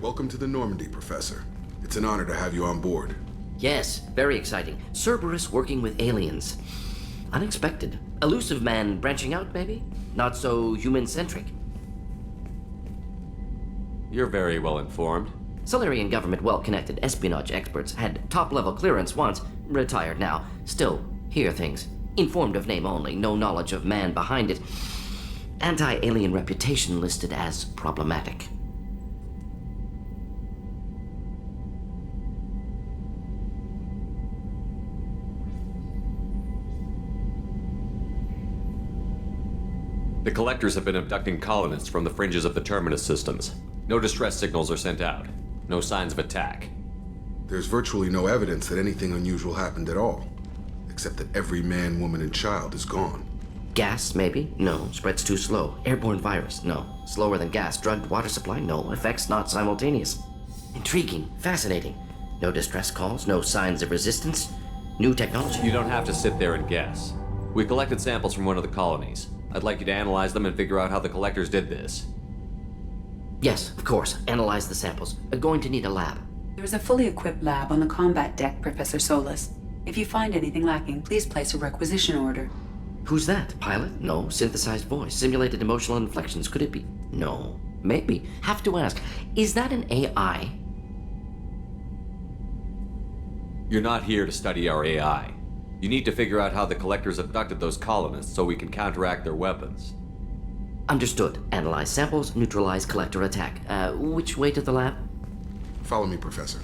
Welcome to the Normandy, Professor. It's an honor to have you on board. Yes, very exciting. Cerberus working with aliens. Unexpected. Elusive man branching out, maybe? Not so human-centric. You're very well informed. Solarian government well-connected espionage experts had top-level clearance once, retired now. Still, hear things. Informed of name only, no knowledge of man behind it. Anti-alien reputation listed as problematic. The Collectors have been abducting colonists from the fringes of the Terminus systems. No distress signals are sent out. No signs of attack. There's virtually no evidence that anything unusual happened at all, except that every man, woman, and child is gone. Gas, maybe? No. Spreads too slow. Airborne virus? No. Slower than gas. Drugged water supply? No. Effects not simultaneous. Intriguing. Fascinating. No distress calls. No signs of resistance. New technology. You don't have to sit there and guess. We collected samples from one of the colonies. I'd like you to analyze them and figure out how the Collectors did this. Yes, of course. Analyze the samples. Going to need a lab. There is a fully equipped lab on the combat deck, Professor Solis. If you find anything lacking, please place a requisition order. Who's that? Pilot? No. Synthesized voice. Simulated emotional inflections. Could it be? No. Maybe. Have to ask. Is that an AI? You're not here to study our AI. You need to figure out how the Collectors abducted those colonists so we can counteract their weapons. Understood. Analyze samples, neutralize collector attack. Which way to the lab? Follow me, Professor.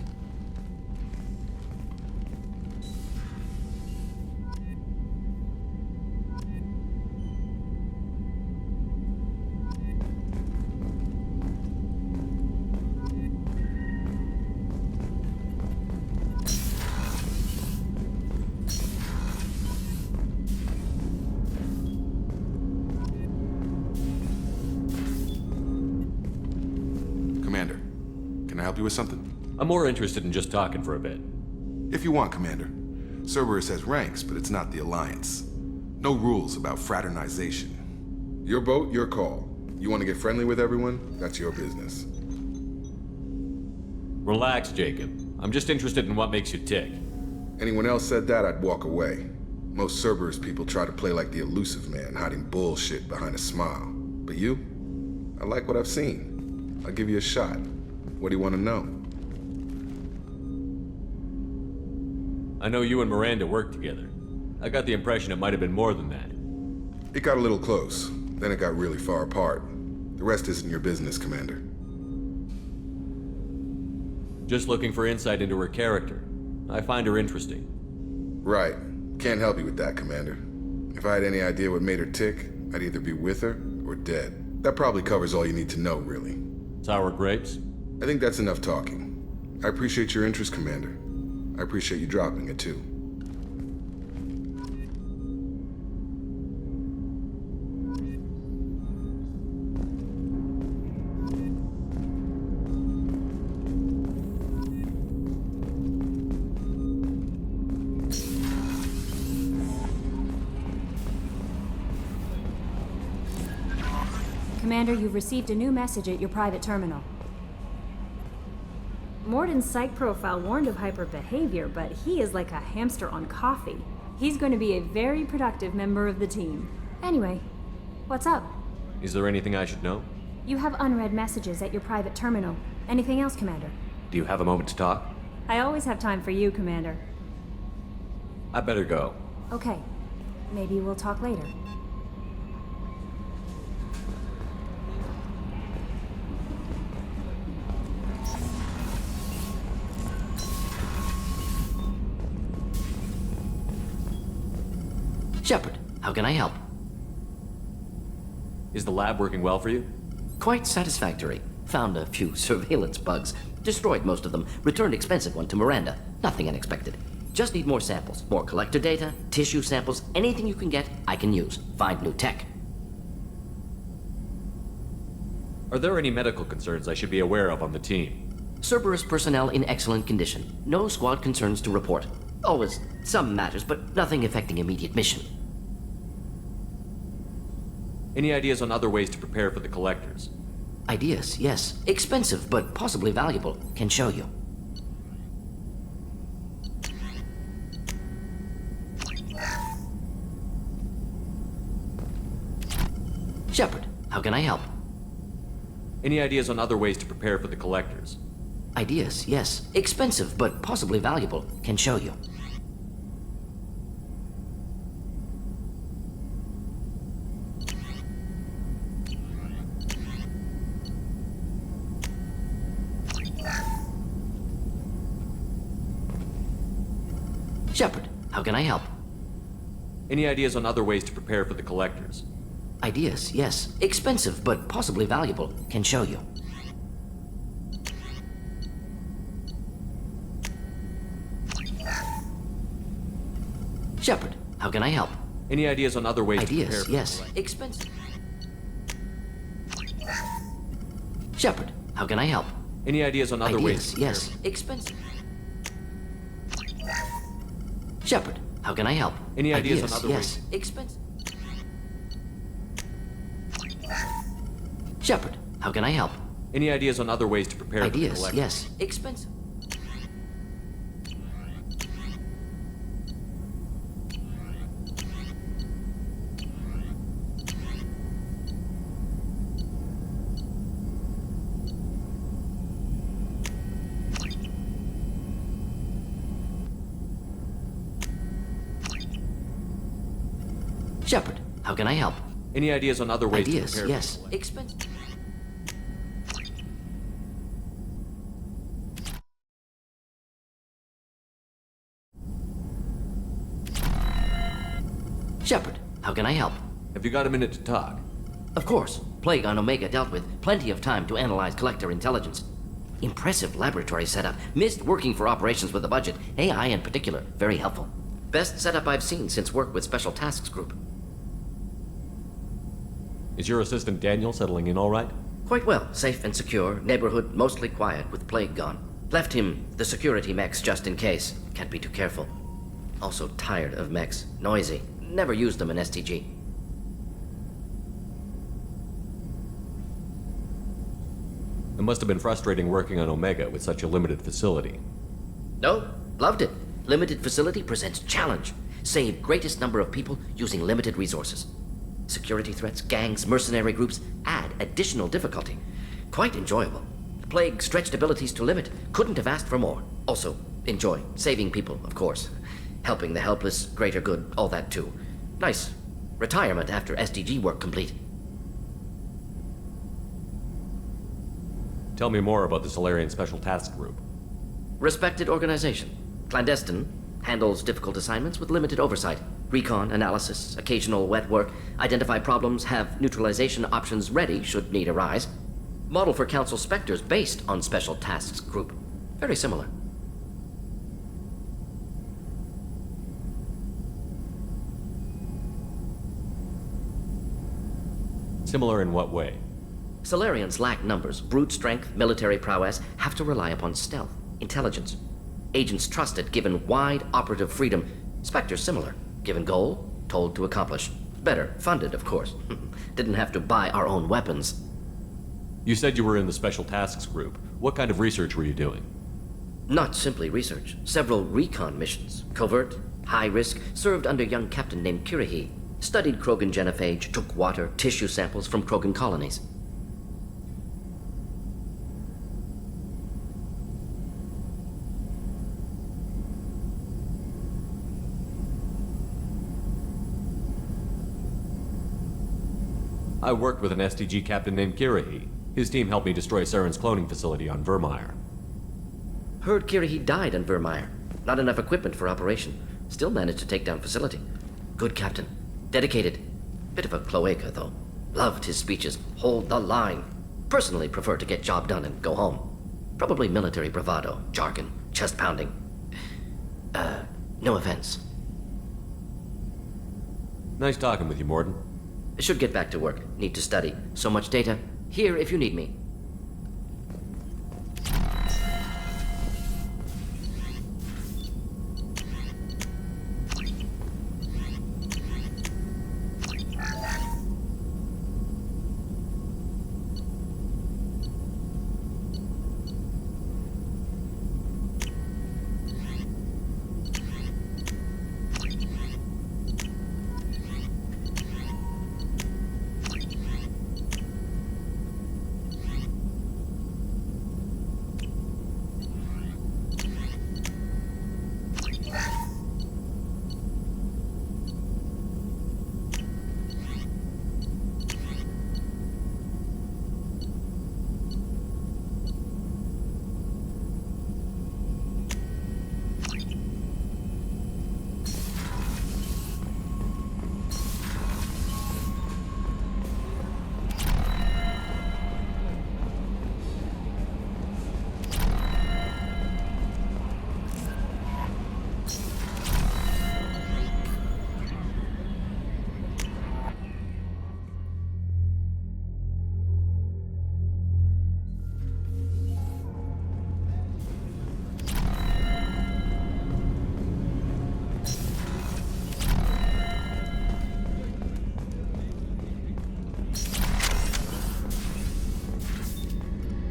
Commander, can I help you with something? I'm more interested in just talking for a bit. If you want, Commander. Cerberus has ranks, but it's not the Alliance. No rules about fraternization. Your boat, your call. You want to get friendly with everyone? That's your business. Relax, Jacob. I'm just interested in what makes you tick. Anyone else said that, I'd walk away. Most Cerberus people try to play like the elusive man, hiding bullshit behind a smile. But you? I like what I've seen. I'll give you a shot. What do you want to know? I know you and Miranda worked together. I got the impression it might have been more than that. It got a little close. Then it got really far apart. The rest isn't your business, Commander. Just looking for insight into her character. I find her interesting. Right. Can't help you with that, Commander. If I had any idea what made her tick, I'd either be with her or dead. That probably covers all you need to know, really. Sour grapes? I think that's enough talking. I appreciate your interest, Commander. I appreciate you dropping it, too. Commander, you've received a new message at your private terminal. Morden's psych profile warned of hyper behavior, but he is like a hamster on coffee. He's going to be a very productive member of the team. Anyway, what's up? Is there anything I should know? You have unread messages at your private terminal. Anything else, Commander? Do you have a moment to talk? I always have time for you, Commander. I better go. Okay. Maybe we'll talk later. Shepard, how can I help? Is the lab working well for you? Quite satisfactory. Found a few surveillance bugs. Destroyed most of them. Returned expensive one to Miranda. Nothing unexpected. Just need more samples. More collector data, tissue samples, anything you can get, I can use. Find new tech. Are there any medical concerns I should be aware of on the team? Cerberus personnel in excellent condition. No squad concerns to report. Always some matters, but nothing affecting immediate mission. Any ideas on other ways to prepare for the Collectors? Ideas, yes. Expensive, but possibly valuable. Can show you. Shepard, how can I help? Any ideas on other ways to prepare for the collectors? Ideas, yes. Expensive, but possibly valuable. Can show you. Shepard, how can I help? Any ideas on other ways to prepare for the collectors? Ideas, yes. Expensive, but possibly valuable. Can show you. Shepard, how can I help? Any ideas on other ways to prepare Ideas, for yes. the collectors? Expensive. Shepard, how can I help? Any ideas on other ways Ideas, to prepare yes. for Expensive. Shepard, how can I help? Any ideas on other yes. ways? Expensive. Shepard, how can I help? Any ideas on other ways to prepare for the Ideas, collectors? yes. Expensive. Shepard, how can I help? Any ideas on other ways to Ideas, prepare yes. for the collectors? Expensive. Shepard, how can I help? Have you got a minute to talk? Of course. Plague on Omega dealt with. Plenty of time to analyze collector intelligence. Impressive laboratory setup. Missed working for operations with a budget. AI in particular. Very helpful. Best setup I've seen since work with Special Tasks Group. Is your assistant Daniel settling in all right? Quite well. Safe and secure. Neighborhood mostly quiet with Plague gone. Left him the security mechs just in case. Can't be too careful. Also tired of mechs. Noisy. Never used them in STG. It must have been frustrating working on Omega with such a limited facility. No, loved it. Limited facility presents challenge. Save greatest number of people using limited resources. Security threats, gangs, mercenary groups add additional difficulty. Quite enjoyable. Plague stretched abilities to limit. Couldn't have asked for more. Also, enjoy. Saving people, of course. Helping the helpless, greater good, all that too. Nice. Retirement after SDG work complete. Tell me more about the Solarian Special Task Group. Respected organization. Clandestine. Handles difficult assignments with limited oversight. Recon, analysis, occasional wet work. Identify problems, have neutralization options ready should need arise. Model for Council Spectres based on Special Tasks Group. Very similar. Similar in what way? Solarians lack numbers, brute strength, military prowess, have to rely upon stealth, intelligence. Agents trusted, given wide operative freedom. Spectres similar, given goal, told to accomplish. Better, funded, of course. Didn't have to buy our own weapons. You said you were in the Special Tasks Group. What kind of research were you doing? Not simply research. Several recon missions. Covert, high risk, served under a young captain named Kirahi. Studied Krogan genophage, took water, tissue samples from Krogan colonies. I worked with an STG captain named Kirahi. His team helped me destroy Saren's cloning facility on Vermeer. Heard Kirahi died on Vermeer. Not enough equipment for operation. Still managed to take down facility. Good captain. Dedicated. Bit of a cloaca, though. Loved his speeches. Hold the line. Personally prefer to get job done and go home. Probably military bravado, jargon, chest pounding. No offense. Nice talking with you, Morden. Should get back to work. Need to study. So much data. Here if you need me.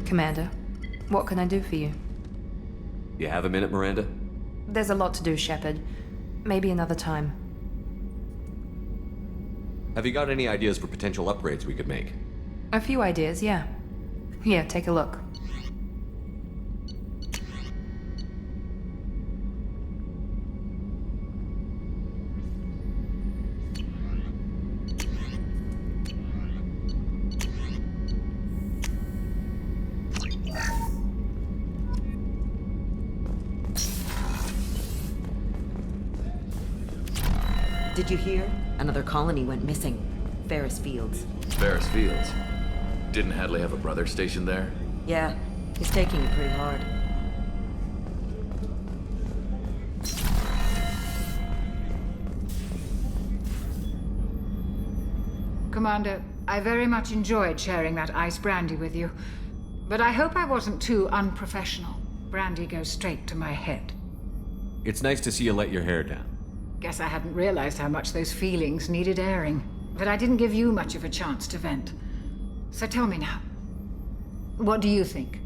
Commander, what can I do for you? You have a minute, Miranda? There's a lot to do, Shepard. Maybe another time. Have you got any ideas for potential upgrades we could make? A few ideas, yeah. Here, take a look. Did you hear? Another colony went missing. Ferris Fields. Ferris Fields. Didn't Hadley have a brother stationed there? Yeah, he's taking it pretty hard. Commander, I very much enjoyed sharing that ice brandy with you. But I hope I wasn't too unprofessional. Brandy goes straight to my head. It's nice to see you let your hair down. Guess I hadn't realized how much those feelings needed airing. But I didn't give you much of a chance to vent. So tell me now, what do you think?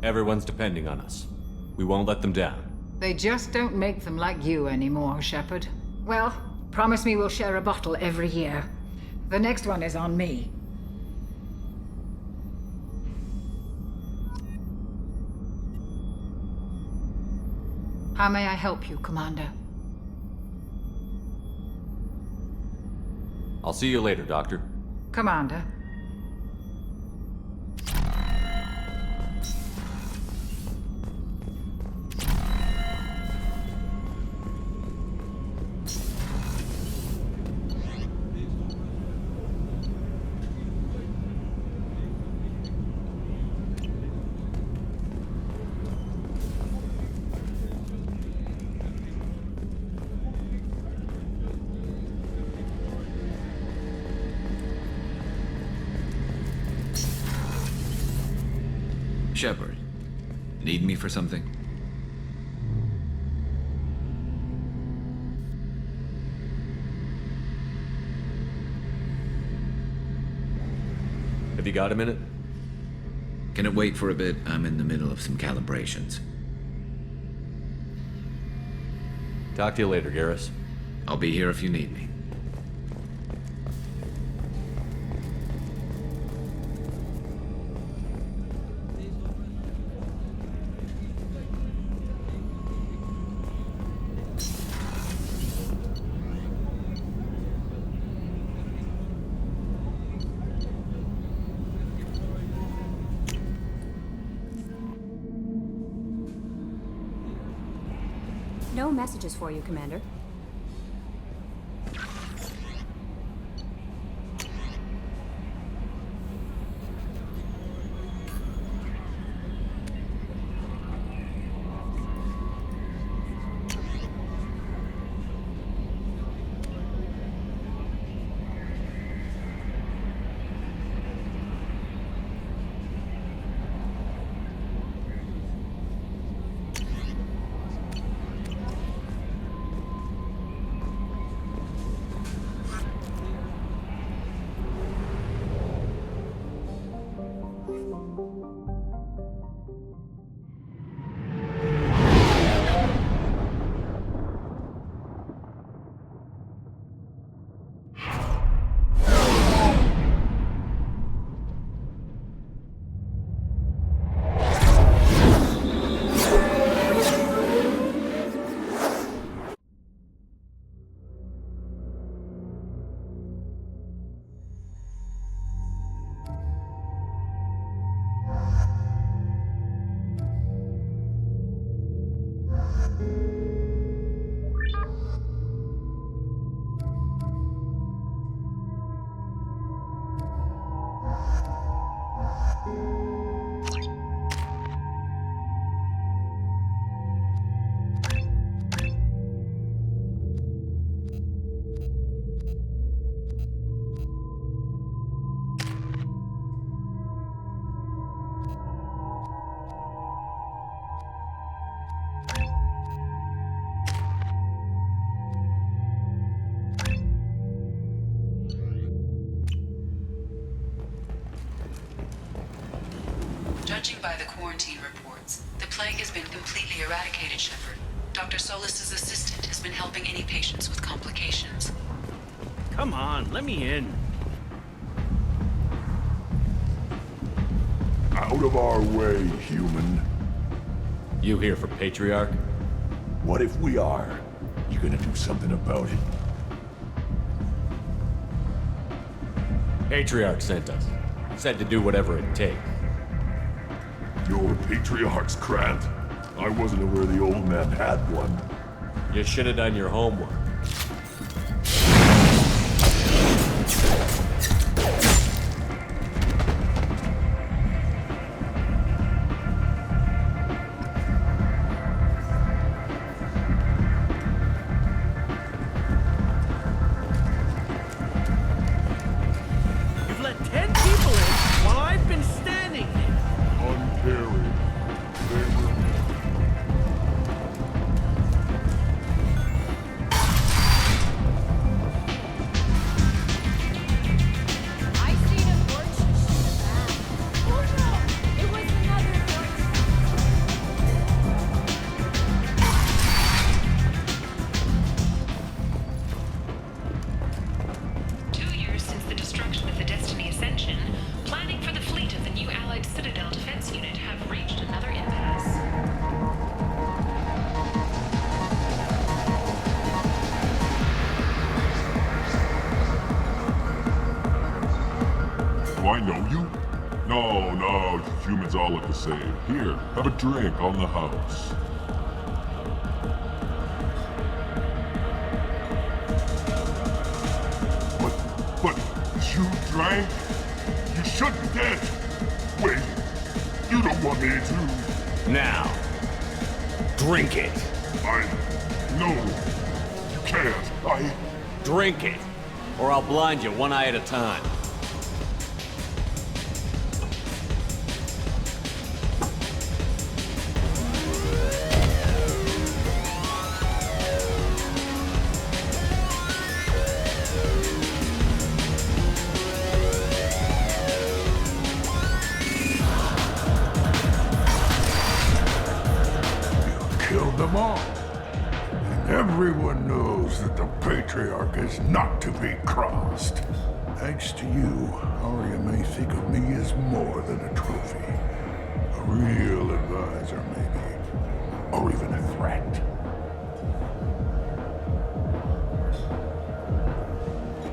Everyone's depending on us. We won't let them down. They just don't make them like you anymore, Shepard. Well, promise me we'll share a bottle every year. The next one is on me. How may I help you, Commander? I'll see you later, Doctor. Commander. Shepard, need me for something? Have you got a minute? Can it wait for a bit? I'm in the middle of some calibrations. Talk to you later, Garrus. I'll be here if you need me. No messages for you, Commander. Judging by the quarantine reports, the plague has been completely eradicated, Shepard. Dr. Solis's assistant has been helping any patients with complications. Come on, let me in. Out of our way, human. You here for Patriarch? What if we are? You gonna do something about it? Patriarch sent us. Said to do whatever it takes. Your Patriarch's Grant? I wasn't aware the old man had one. You should have done your homework. You've let 10 people in while I've been standing here. Uncaring. They will. I seen a torch and shoot it back. Oh no! It was another torch. 2 years since the destruction of the Destiny Ascension, planning for the fleet of the new Allied Citadel Defense Unit have reached another impasse. Do I know you? No, humans all look the same. Here, have a drink on the house. But you drank? You should be dead. Wait, you don't want me to. Now, drink it. No, you can't. Drink it, or I'll blind you one eye at a time. Killed them all. And everyone knows that the Patriarch is not to be crossed. Thanks to you, Aria may think of me as more than a trophy. A real advisor, maybe. Or even a threat.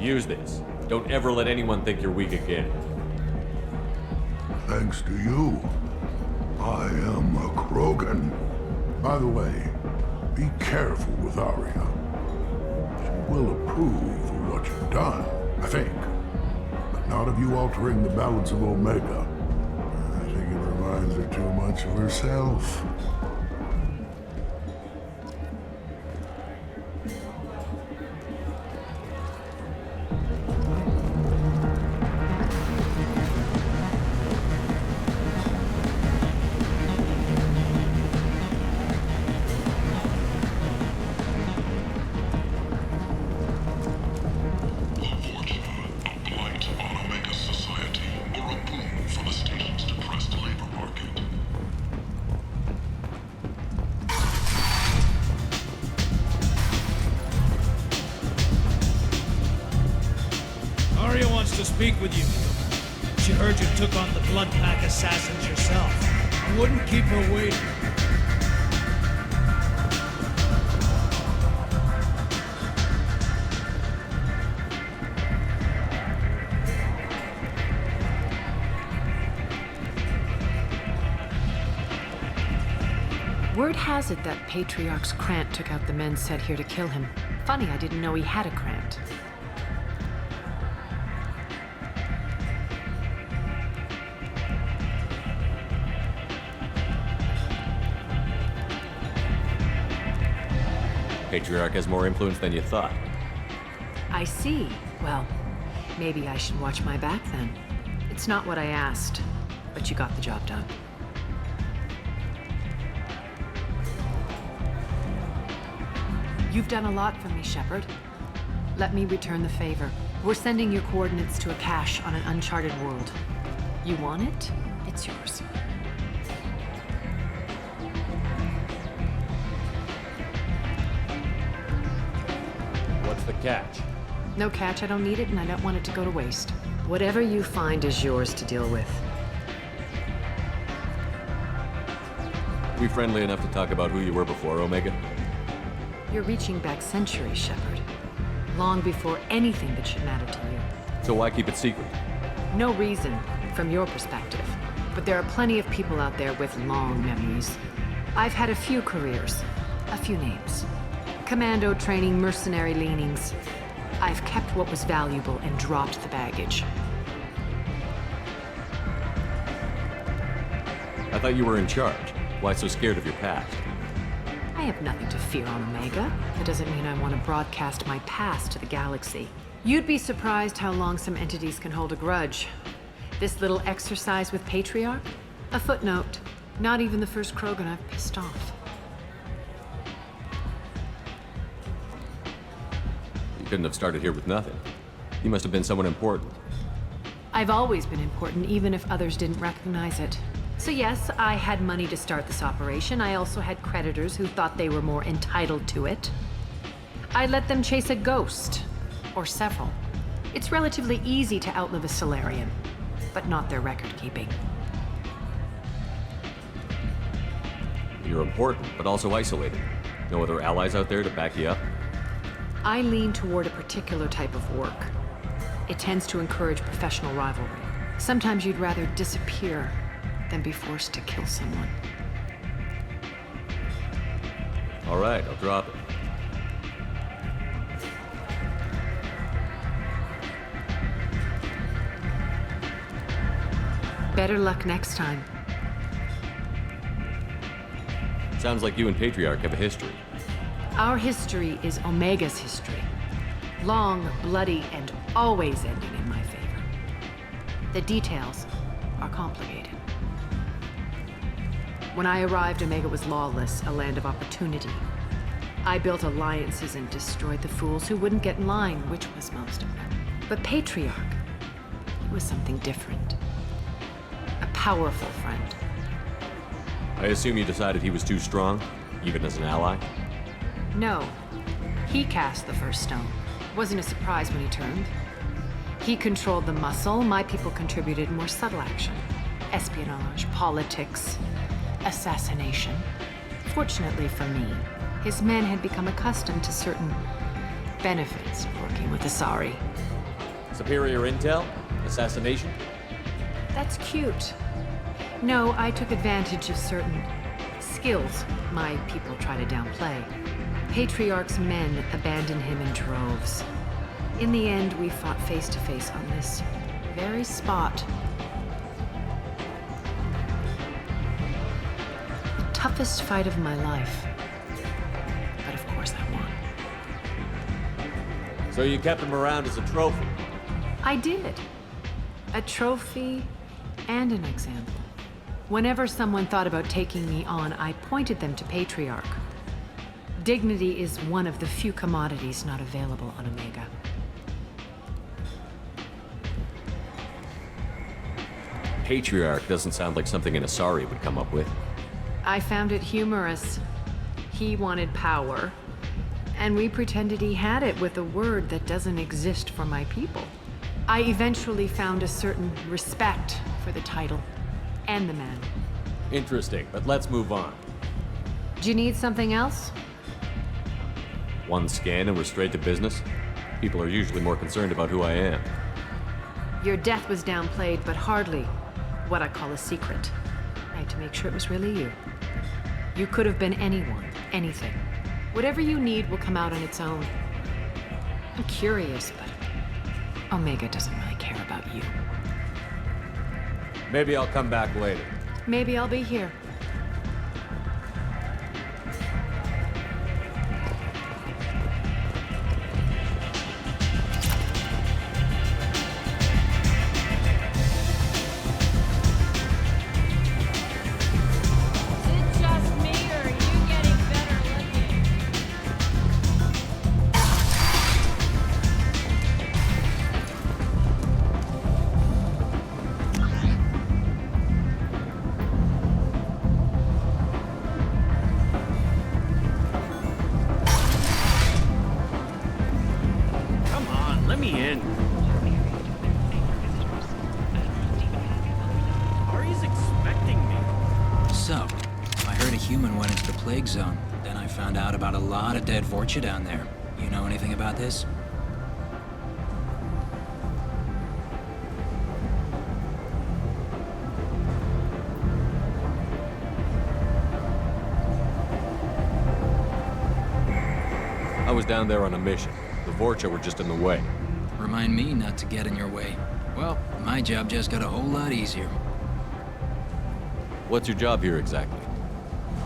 Use this. Don't ever let anyone think you're weak again. Thanks to you, I am a Krogan. By the way, be careful with Aria. She will approve of what you've done, I think. But not of you altering the balance of Omega. I think it reminds her too much of herself. Aria wants to speak with you. She heard you took on the Blood Pack assassins yourself. I wouldn't keep her waiting. Word has it that Patriarch's Krant took out the men sent here to kill him. Funny, I didn't know he had a Krant. Patriarch has more influence than you thought. I see. Well, maybe I should watch my back then. It's not what I asked, but you got the job done. You've done a lot for me, Shepard. Let me return the favor. We're sending your coordinates to a cache on an uncharted world. You want it? It's yours. the catch? No catch, I don't need it, and I don't want it to go to waste. Whatever you find is yours to deal with. We friendly enough to talk about who you were before, Omega? You're reaching back centuries, Shepard. Long before anything that should matter to you. So why keep it secret? No reason, from your perspective. But there are plenty of people out there with long memories. I've had a few careers, a few names. Commando training, mercenary leanings. I've kept what was valuable and dropped the baggage. I thought you were in charge. Why so scared of your past? I have nothing to fear on Omega. That doesn't mean I want to broadcast my past to the galaxy. You'd be surprised how long some entities can hold a grudge. This little exercise with Patriarch? A footnote. Not even the first Krogan I've pissed off. You couldn't have started here with nothing. You must have been someone important. I've always been important, even if others didn't recognize it. So yes, I had money to start this operation. I also had creditors who thought they were more entitled to it. I let them chase a ghost. Or several. It's relatively easy to outlive a Solarian, but not their record-keeping. You're important, but also isolated. No other allies out there to back you up? I lean toward a particular type of work. It tends to encourage professional rivalry. Sometimes you'd rather disappear than be forced to kill someone. All right, I'll drop it. Better luck next time. Sounds like you and Patriarch have a history. Our history is Omega's history. Long, bloody, and always ending in my favor. The details are complicated. When I arrived, Omega was lawless, a land of opportunity. I built alliances and destroyed the fools who wouldn't get in line, which was most of them. But Patriarch, he was something different. A powerful friend. I assume you decided he was too strong, even as an ally? No. He cast the first stone. Wasn't a surprise when he turned. He controlled the muscle. My people contributed more subtle action. Espionage, politics, assassination. Fortunately for me, his men had become accustomed to certain benefits of working with Asari. Superior intel? Assassination? That's cute. No, I took advantage of certain skills my people try to downplay. Patriarch's men abandoned him in droves. In the end, we fought face to face on this very spot. The toughest fight of my life. But of course I won. So you kept him around as a trophy? I did. A trophy and an example. Whenever someone thought about taking me on, I pointed them to Patriarch. Dignity is one of the few commodities not available on Omega. Patriarch doesn't sound like something an Asari would come up with. I found it humorous. He wanted power, and we pretended he had it with a word that doesn't exist for my people. I eventually found a certain respect for the title and the man. Interesting, but let's move on. Do you need something else? One scan and we're straight to business? People are usually more concerned about who I am. Your death was downplayed, but hardly what I call a secret. I had to make sure it was really you. You could have been anyone, anything. Whatever you need will come out on its own. I'm curious, but Omega doesn't really care about you. Maybe I'll come back later. Maybe I'll be here. Ari's expecting me. So, I heard a human went into the plague zone. Then I found out about a lot of dead Vorcha down there. You know anything about this? I was down there on a mission. The Vorcha were just in the way. Remind me not to get in your way. Well, my job just got a whole lot easier. What's your job here exactly?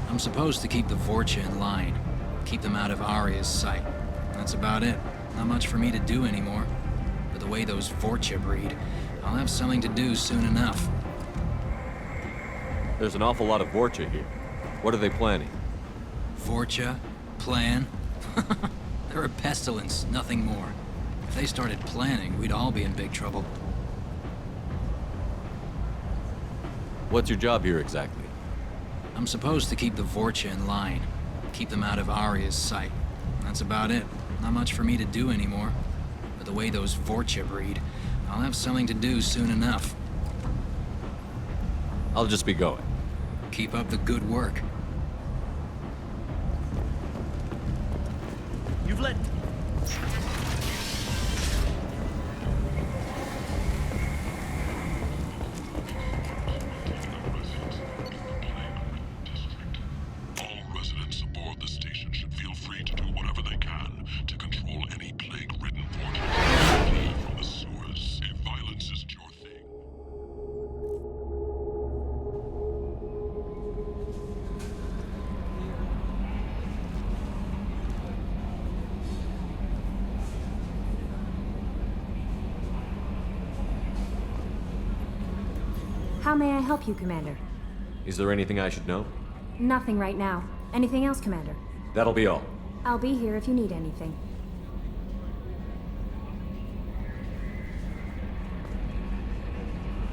I'm supposed to keep the Vorcha in line. Keep them out of Aria's sight. That's about it. Not much for me to do anymore. But the way those Vorcha breed, I'll have something to do soon enough. There's an awful lot of Vorcha here. What are they planning? Vorcha? Plan? They're a pestilence, nothing more. If they started planning, we'd all be in big trouble. What's your job here exactly? I'm supposed to keep the Vorcha in line. Keep them out of Aria's sight. That's about it. Not much for me to do anymore. But the way those Vorcha breed, I'll have something to do soon enough. I'll just be going. Keep up the good work. You've let... All residents aboard the station should feel free to do whatever they can to control any plague-ridden vortex. Flee from the sewers. If violence isn't your thing. How may I help you, Commander? Is there anything I should know? Nothing right now. Anything else, Commander? That'll be all. I'll be here if you need anything.